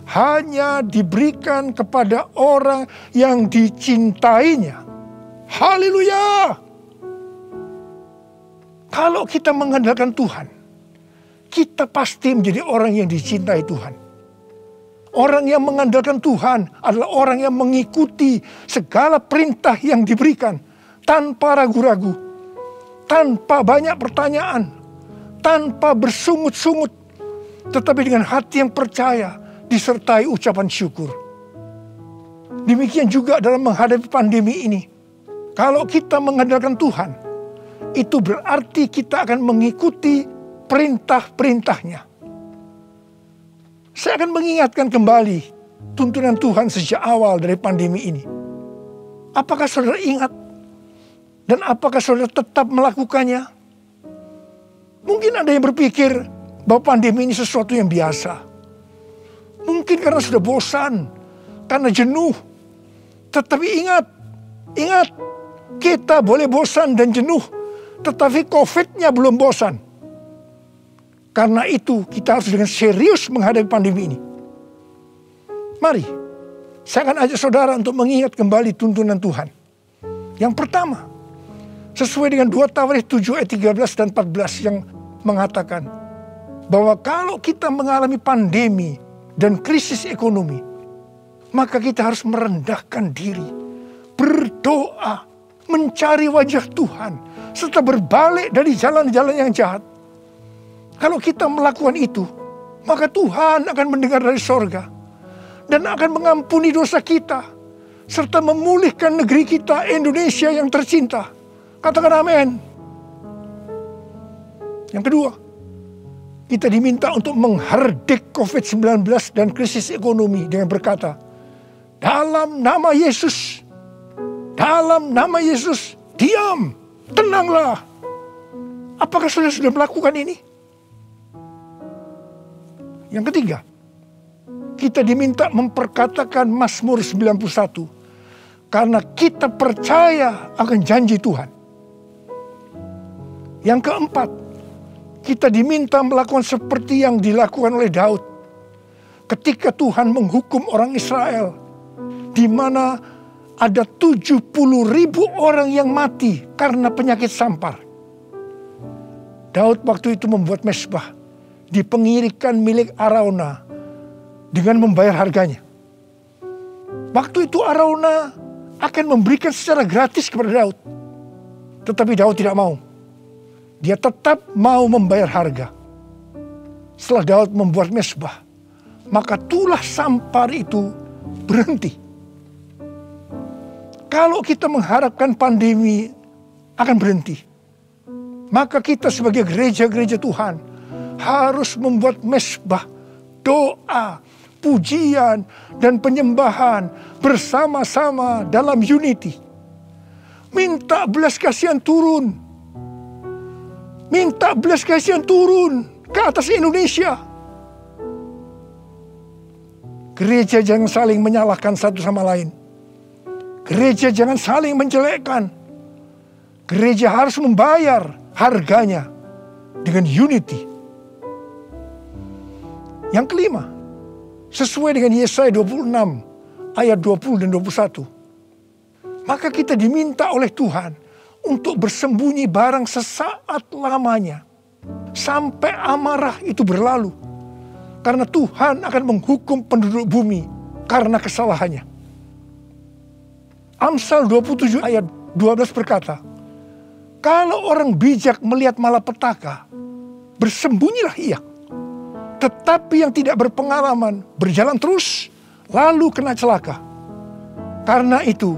hanya diberikan kepada orang yang dicintainya. Haleluya! Kalau kita mengandalkan Tuhan, kita pasti menjadi orang yang dicintai Tuhan. Orang yang mengandalkan Tuhan adalah orang yang mengikuti segala perintah yang diberikan tanpa ragu-ragu, tanpa banyak pertanyaan, tanpa bersungut-sungut, tetapi dengan hati yang percaya disertai ucapan syukur. Demikian juga dalam menghadapi pandemi ini. Kalau kita mengandalkan Tuhan, itu berarti kita akan mengikuti perintah-perintahnya. Saya akan mengingatkan kembali tuntunan Tuhan sejak awal dari pandemi ini. Apakah saudara ingat? Dan apakah saudara tetap melakukannya? Mungkin ada yang berpikir bahwa pandemi ini sesuatu yang biasa. Mungkin karena sudah bosan, karena jenuh. Tetapi ingat, kita boleh bosan dan jenuh, tetapi COVID-nya belum bosan. Karena itu kita harus dengan serius menghadapi pandemi ini. Mari, saya akan ajak saudara untuk mengingat kembali tuntunan Tuhan. Yang pertama, sesuai dengan 2 Tawarikh 7 ayat 13 dan 14 yang mengatakan bahwa kalau kita mengalami pandemi dan krisis ekonomi, maka kita harus merendahkan diri, berdoa, mencari wajah Tuhan, serta berbalik dari jalan-jalan yang jahat. Kalau kita melakukan itu, maka Tuhan akan mendengar dari sorga dan akan mengampuni dosa kita, serta memulihkan negeri kita, Indonesia yang tercinta. Katakan amin. Yang kedua, kita diminta untuk menghardik COVID-19 dan krisis ekonomi dengan berkata, dalam nama Yesus, diam, tenanglah. Apakah saudara sudah melakukan ini? Yang ketiga, kita diminta memperkatakan Mazmur 91 karena kita percaya akan janji Tuhan. Yang keempat, kita diminta melakukan seperti yang dilakukan oleh Daud ketika Tuhan menghukum orang Israel, di mana ada 70.000 orang yang mati karena penyakit sampar. Daud waktu itu membuat mezbah di pengirikan milik Arauna dengan membayar harganya. Waktu itu Arauna akan memberikan secara gratis kepada Daud, tetapi Daud tidak mau. Dia tetap mau membayar harga. Setelah Daud membuat mezbah, maka tulah sampar itu berhenti. Kalau kita mengharapkan pandemi akan berhenti, maka kita sebagai gereja-gereja Tuhan harus membuat mezbah doa, pujian, dan penyembahan bersama-sama dalam unity. Minta belas kasihan turun. Minta belas kasihan turun ke atas Indonesia. Gereja jangan saling menyalahkan satu sama lain. Gereja jangan saling menjelekkan. Gereja harus membayar harganya dengan unity. Yang kelima, sesuai dengan Yesaya 26 ayat 20 dan 21. Maka kita diminta oleh Tuhan untuk bersembunyi barang sesaat lamanya. Sampai amarah itu berlalu. Karena Tuhan akan menghukum penduduk bumi karena kesalahannya. Amsal 27 ayat 12 berkata, kalau orang bijak melihat malapetaka, bersembunyilah ia. Tetapi yang tidak berpengalaman berjalan terus, lalu kena celaka. Karena itu,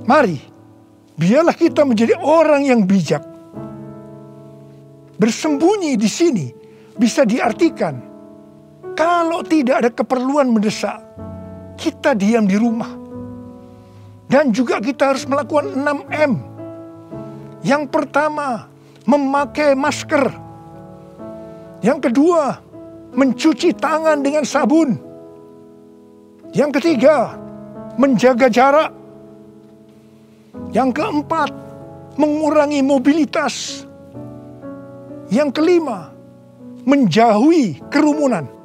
mari, biarlah kita menjadi orang yang bijak. Bersembunyi di sini bisa diartikan, kalau tidak ada keperluan mendesak, kita diam di rumah. Dan juga kita harus melakukan 6M. Yang pertama, memakai masker. Yang kedua, mencuci tangan dengan sabun. Yang ketiga, menjaga jarak. Yang keempat, mengurangi mobilitas. Yang kelima, menjauhi kerumunan.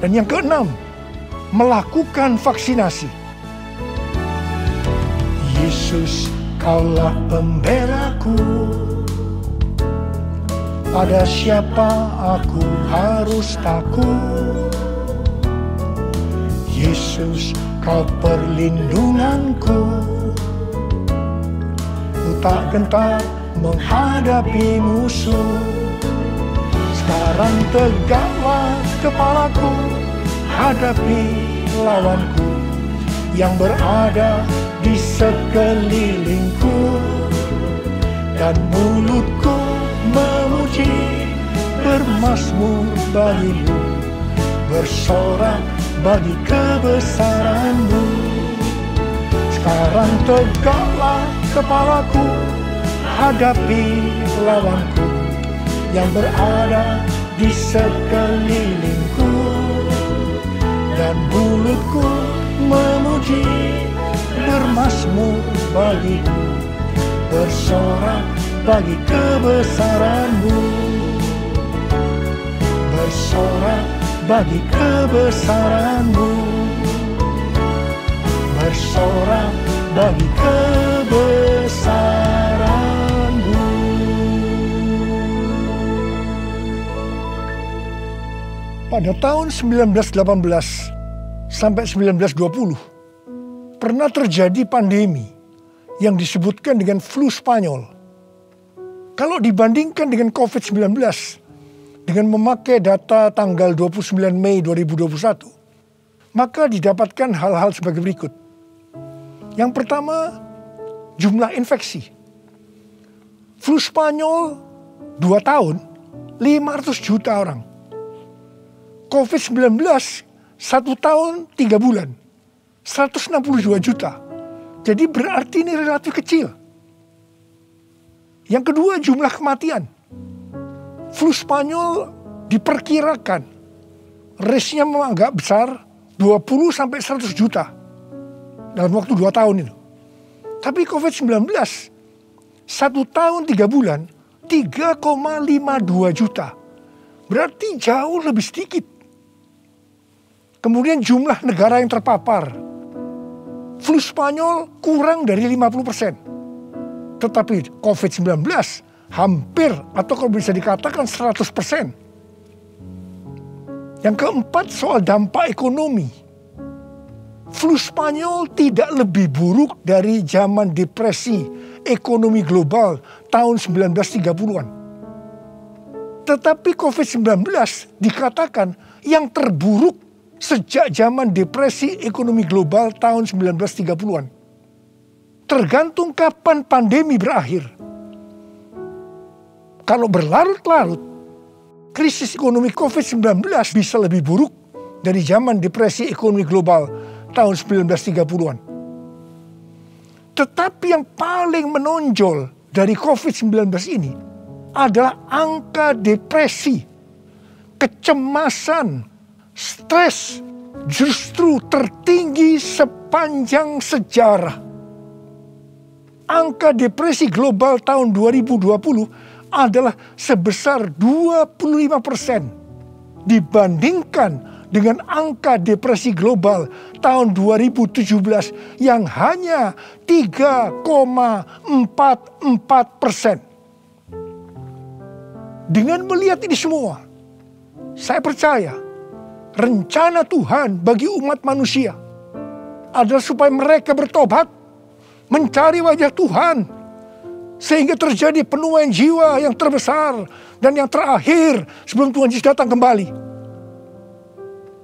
Dan yang keenam, melakukan vaksinasi. Yesus, kaulah pembelaku. Pada siapa aku harus takut? Yesus, kau perlindunganku. Ku tak gentar menghadapi musuh. Sekarang tegaklah kepalaku, hadapi lawanku yang berada di sekelilingku. Dan mulutku memuji, bermazmur bagimu, bersorak bagi kebesaranmu. Sekarang tegaklah kepalaku, hadapi lawanku yang berada di sekelilingku. Dan mulutku memuji, bermazmur bagimu, bersorak bagi kebesaranmu. Bersorak bagi kebesaranmu. Bersorak bagi kebesaranmu. Pada tahun 1918 sampai 1920 pernah terjadi pandemi yang disebutkan dengan flu Spanyol. Kalau dibandingkan dengan COVID-19 dengan memakai data tanggal 29 Mei 2021, maka didapatkan hal-hal sebagai berikut. Yang pertama, jumlah infeksi. Flu Spanyol 2 tahun, 500 juta orang. COVID-19 1 tahun 3 bulan, 162 juta. Jadi berarti ini relatif kecil. Yang kedua, jumlah kematian. Flu Spanyol diperkirakan risknya memang agak besar, 20 sampai 100 juta dalam waktu 2 tahun itu. Tapi COVID-19 1 tahun 3 bulan 3,52 juta. Berarti jauh lebih sedikit. Kemudian jumlah negara yang terpapar. Flu Spanyol kurang dari 50%. Tetapi COVID-19 hampir atau kalau bisa dikatakan 100%. Yang keempat, soal dampak ekonomi. Flu Spanyol tidak lebih buruk dari zaman depresi ekonomi global tahun 1930-an. Tetapi COVID-19 dikatakan yang terburuk sejak zaman depresi ekonomi global tahun 1930-an. Tergantung kapan pandemi berakhir. Kalau berlarut-larut, krisis ekonomi COVID-19 bisa lebih buruk dari zaman depresi ekonomi global tahun 1930-an. Tetapi yang paling menonjol dari COVID-19 ini adalah angka depresi, kecemasan, stres justru tertinggi sepanjang sejarah. Angka depresi global tahun 2020 adalah sebesar 25% dibandingkan dengan angka depresi global tahun 2017 yang hanya 3,44%. Dengan melihat ini semua, saya percaya rencana Tuhan bagi umat manusia adalah supaya mereka bertobat, mencari wajah Tuhan, sehingga terjadi penuaian jiwa yang terbesar dan yang terakhir sebelum Tuhan Yesus datang kembali.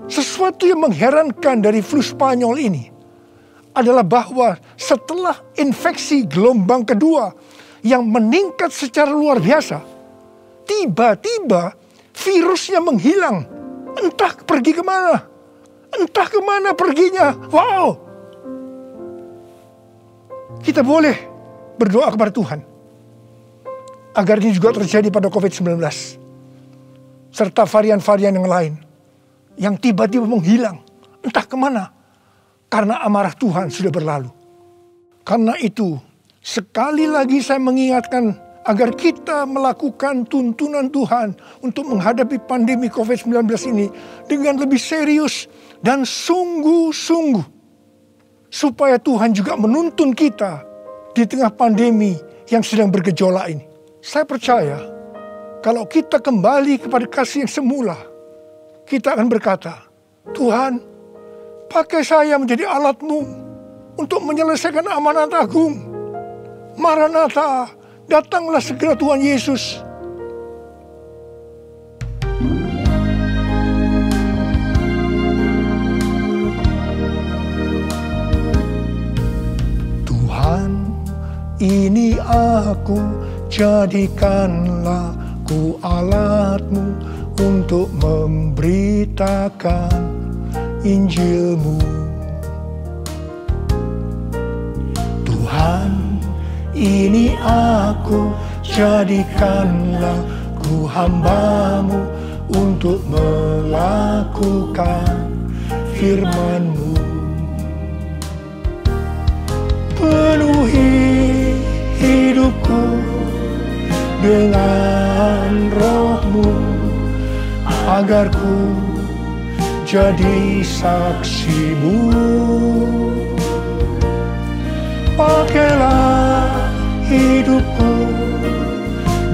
Sesuatu yang mengherankan dari flu Spanyol ini adalah bahwa setelah infeksi gelombang kedua yang meningkat secara luar biasa, tiba-tiba virusnya menghilang. Entah pergi kemana. Entah kemana perginya. Wow. Kita boleh berdoa kepada Tuhan agar ini juga terjadi pada COVID-19 serta varian-varian yang lain yang tiba-tiba menghilang entah kemana karena amarah Tuhan sudah berlalu. Karena itu sekali lagi saya mengingatkan agar kita melakukan tuntunan Tuhan untuk menghadapi pandemi COVID-19 ini dengan lebih serius dan sungguh-sungguh. Supaya Tuhan juga menuntun kita di tengah pandemi yang sedang bergejolak ini. Saya percaya kalau kita kembali kepada kasih yang semula, kita akan berkata, Tuhan, pakai saya menjadi alat-Mu untuk menyelesaikan amanat agung. Maranatha, datanglah segera Tuhan Yesus. Tuhan, ini aku, jadikanlah ku alat-Mu untuk memberitakan Injil-Mu. Tuhan, ini aku, jadikanlah ku hamba-Mu untuk melakukan firman-Mu. Penuhi hidupku dengan roh-Mu, agar ku jadi saksi-Mu. Pakailah hidupku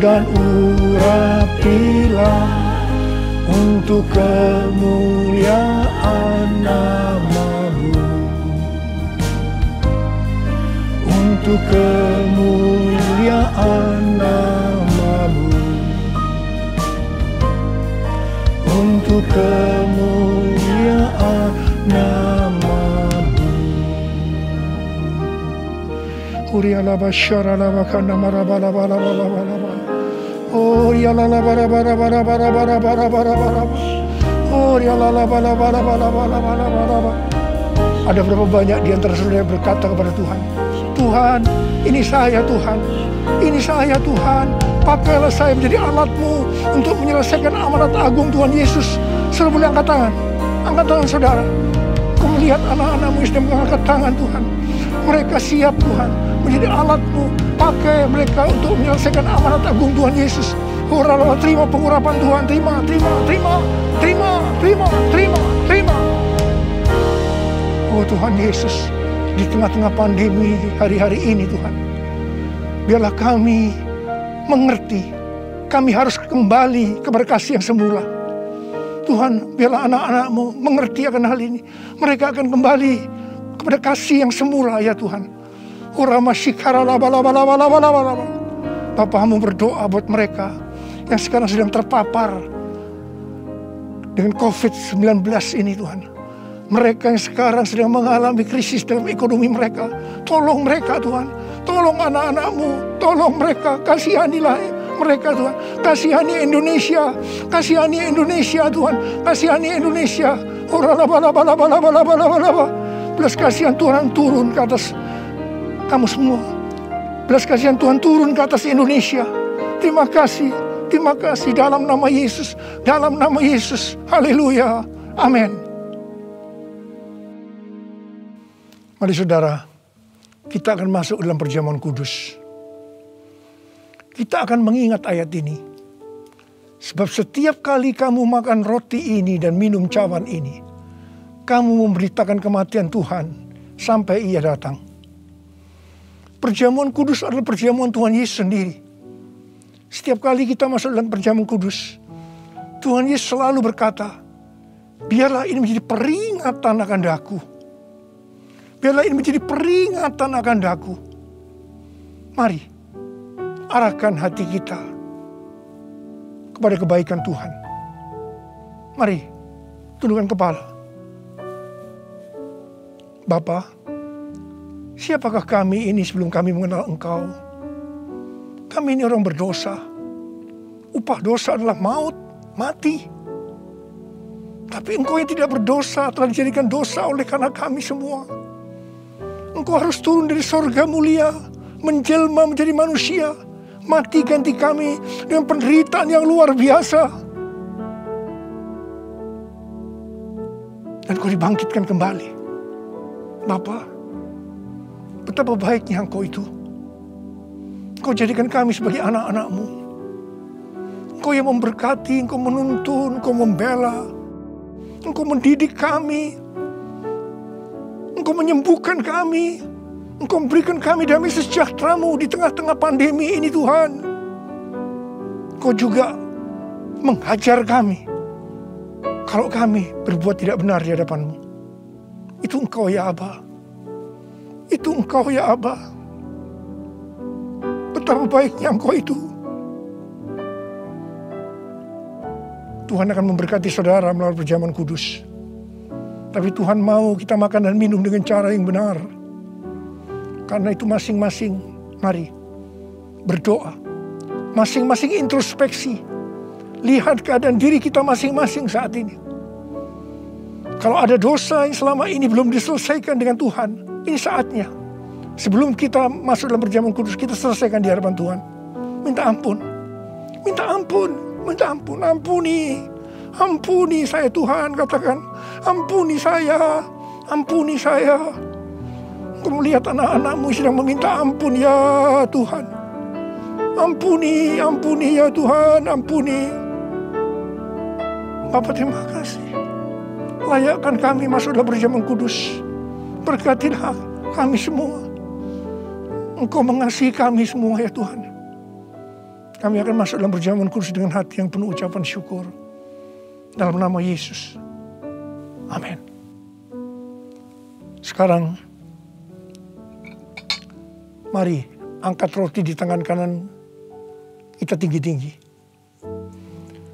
dan urapilah untuk kemuliaan nama-Mu. Untuk kemuliaan nama-Mu. Untuk kemuliaan nama-Mu. Urialaba syaralaba kana marabala. Oh ya la la bara. Oh ya la la bara. Ada berapa banyak di antara saudara yang berkata kepada Tuhan, Tuhan, ini saya Tuhan. Ini saya Tuhan. Pakailah saya menjadi alat-Mu untuk menyelesaikan amanat agung Tuhan Yesus. Saudara boleh angkat tangan. Angkat tangan saudara. Aku melihat anak-anak-Mu yang sedang mengangkat tangan Tuhan. Mereka siap Tuhan menjadi alat-Mu. Pakai mereka untuk menyelesaikan amanat agung Tuhan Yesus. Horala, terima pengurapan Tuhan. Terima. Oh Tuhan Yesus, di tengah-tengah pandemi hari-hari ini Tuhan, biarlah kami mengerti, kami harus kembali kepada kasih yang semula. Tuhan, biarlah anak-anak-Mu mengerti akan hal ini. Mereka akan kembali kepada kasih yang semula ya Tuhan. Bapa-Mu berdoa buat mereka yang sekarang sedang terpapar dengan COVID-19 ini Tuhan. Mereka yang sekarang sedang mengalami krisis dalam ekonomi mereka. Tolong mereka Tuhan. Tolong anak-anak-Mu. Tolong mereka. Kasihanilah mereka Tuhan. Kasihani Indonesia, kasihani Indonesia Tuhan, kasihani Indonesia. Belas kasihan Tuhan turun ke atas kamu semua. Belas kasihan Tuhan turun ke atas Indonesia. Terima kasih dalam nama Yesus, dalam nama Yesus. Haleluya, amin. Mari saudara, kita akan masuk dalam perjamuan kudus. Kita akan mengingat ayat ini. Sebab setiap kali kamu makan roti ini dan minum cawan ini, kamu memberitakan kematian Tuhan sampai Ia datang. Perjamuan kudus adalah perjamuan Tuhan Yesus sendiri. Setiap kali kita masuk dalam perjamuan kudus, Tuhan Yesus selalu berkata, biarlah ini menjadi peringatan akan daku. Biarlah ini menjadi peringatan akan daku. Mari, arahkan hati kita kepada kebaikan Tuhan. Mari, tundukkan kepala. Bapa, siapakah kami ini sebelum kami mengenal Engkau? Kami ini orang berdosa. Upah dosa adalah maut, mati. Tapi Engkau yang tidak berdosa telah dijadikan dosa oleh karena kami semua. Engkau harus turun dari sorga mulia, menjelma menjadi manusia, mati ganti kami dengan penderitaan yang luar biasa. Dan Kau dibangkitkan kembali. Bapa, betapa baiknya Engkau itu. Engkau jadikan kami sebagai anak-anak-Mu. Engkau yang memberkati, Engkau menuntun, Engkau membela, Engkau mendidik kami, Engkau menyembuhkan kami, Engkau memberikan kami damai sejahtera-Mu di tengah-tengah pandemi ini Tuhan. Engkau juga menghajar kami kalau kami berbuat tidak benar di hadapan-Mu. Itu Engkau ya Aba. Itu Engkau ya Aba. Betapa baiknya Engkau itu. Tuhan akan memberkati saudara melalui perjamuan kudus. Tapi Tuhan mau kita makan dan minum dengan cara yang benar. Karena itu masing-masing, mari berdoa. Masing-masing introspeksi. Lihat keadaan diri kita masing-masing saat ini. Kalau ada dosa yang selama ini belum diselesaikan dengan Tuhan, ini saatnya. Sebelum kita masuk dalam perjamuan kudus, kita selesaikan di hadapan Tuhan. Minta ampun. Minta ampun. Minta ampun. Ampuni. Ampuni saya Tuhan, katakan. Ampuni saya. Ampuni saya. Engkau melihat anak-anak-Mu sedang meminta ampun ya Tuhan. Ampuni, ampuni ya Tuhan, ampuni. Bapa terima kasih. Layakkan kami masuk dalam perjamuan kudus. Berkatilah kami semua. Engkau mengasihi kami semua ya Tuhan. Kami akan masuk dalam perjamuan kudus dengan hati yang penuh ucapan syukur. Dalam nama Yesus. Amin. Sekarang, mari angkat roti di tangan kanan kita tinggi-tinggi.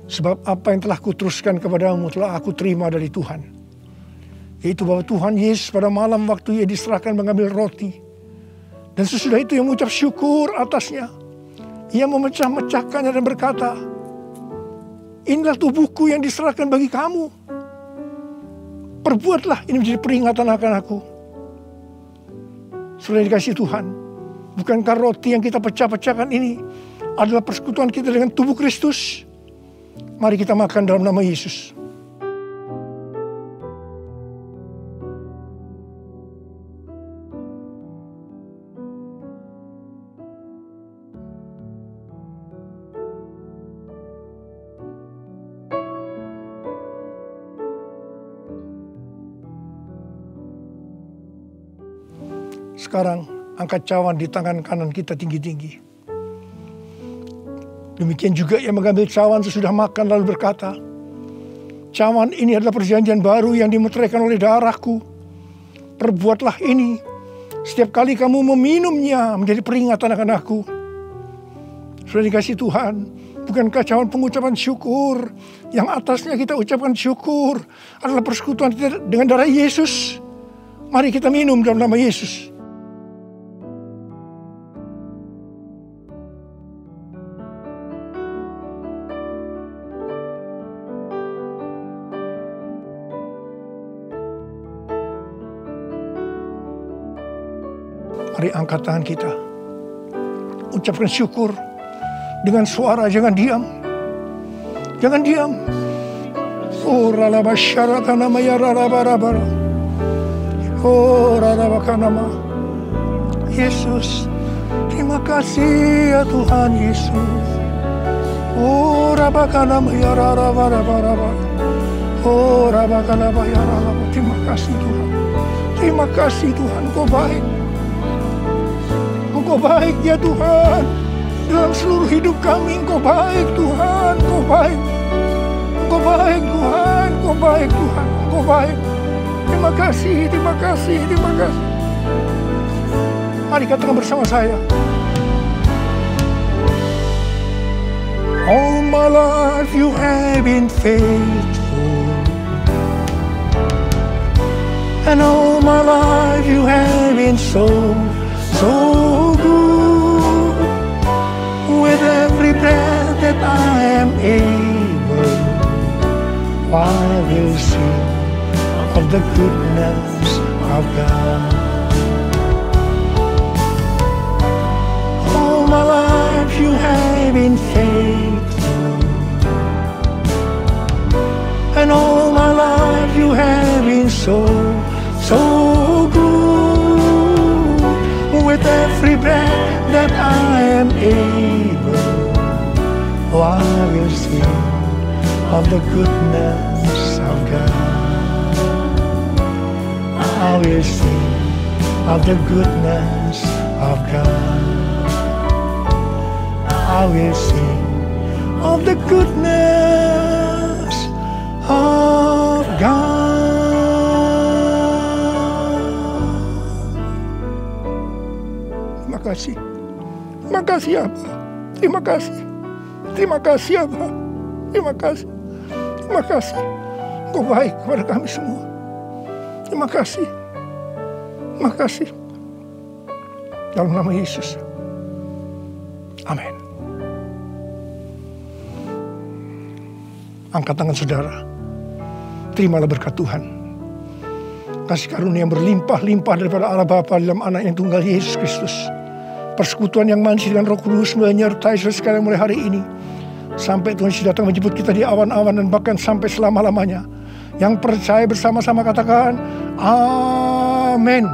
Sebab apa yang telah kuteruskan kepadamu telah aku terima dari Tuhan. Yaitu bahwa Tuhan Yesus pada malam waktu Ia diserahkan mengambil roti. Dan sesudah itu Ia mengucap syukur atasnya. Ia memecah-mecahkannya dan berkata, inilah tubuhku yang diserahkan bagi kamu. Perbuatlah ini menjadi peringatan akan aku. Sudah dikasih Tuhan. Bukankah roti yang kita pecah-pecahkan ini adalah persekutuan kita dengan tubuh Kristus? Mari kita makan dalam nama Yesus. Sekarang angkat cawan di tangan kanan kita tinggi-tinggi. Demikian juga Ia mengambil cawan sesudah makan lalu berkata, cawan ini adalah perjanjian baru yang dimeteraikan oleh darahku. Perbuatlah ini setiap kali kamu meminumnya menjadi peringatan akan aku. Sudah dikasih Tuhan, bukankah cawan pengucapan syukur yang atasnya kita ucapkan syukur adalah persekutuan kita dengan darah Yesus? Mari kita minum dalam nama Yesus. Mari angkat tangan kita. Ucapkan syukur dengan suara, jangan diam. Jangan diam. Oh ralaba syaratana mayararabarabara. Oh ralabakanama. Yesus, terima kasih ya Tuhan Yesus. Oh rabakanama yararabarabara. Oh rabakanama yararaba. Terima kasih Tuhan. Terima kasih Tuhan, Engkau baik. Engkau baik ya Tuhan. Dalam seluruh hidup kami Engkau baik Tuhan. Engkau baik. Engkau baik Tuhan. Engkau baik Tuhan. Engkau baik. Terima kasih, terima kasih, terima kasih. Mari katakan bersama saya. All my life you have been faithful, and all my life you have been so good. With every breath that I am able, I will sing of the goodness of God. All my life you have been faithful, and all my life you have been so good. With every breath that I am able, I will sing of the goodness of God. I will sing of the goodness of God. I will sing of the goodness of God. Terima kasih. Terima kasih Abah. Terima kasih. Terima kasih Abah. Terima kasih. Terima kasih. Engkau baik kepada kami semua. Terima kasih. Terima kasih. Dalam nama Yesus. Amin. Angkat tangan saudara. Terimalah berkat Tuhan. Kasih karunia yang berlimpah-limpah daripada Allah Bapa dalam anak yang tunggal Yesus Kristus. Persekutuan yang manis dengan Roh Kudus menyertai saudara sekalian mulai hari ini. Sampai Tuhan Yesus datang menjemput kita di awan-awan dan bahkan sampai selama-lamanya. Yang percaya bersama-sama katakan, Amin.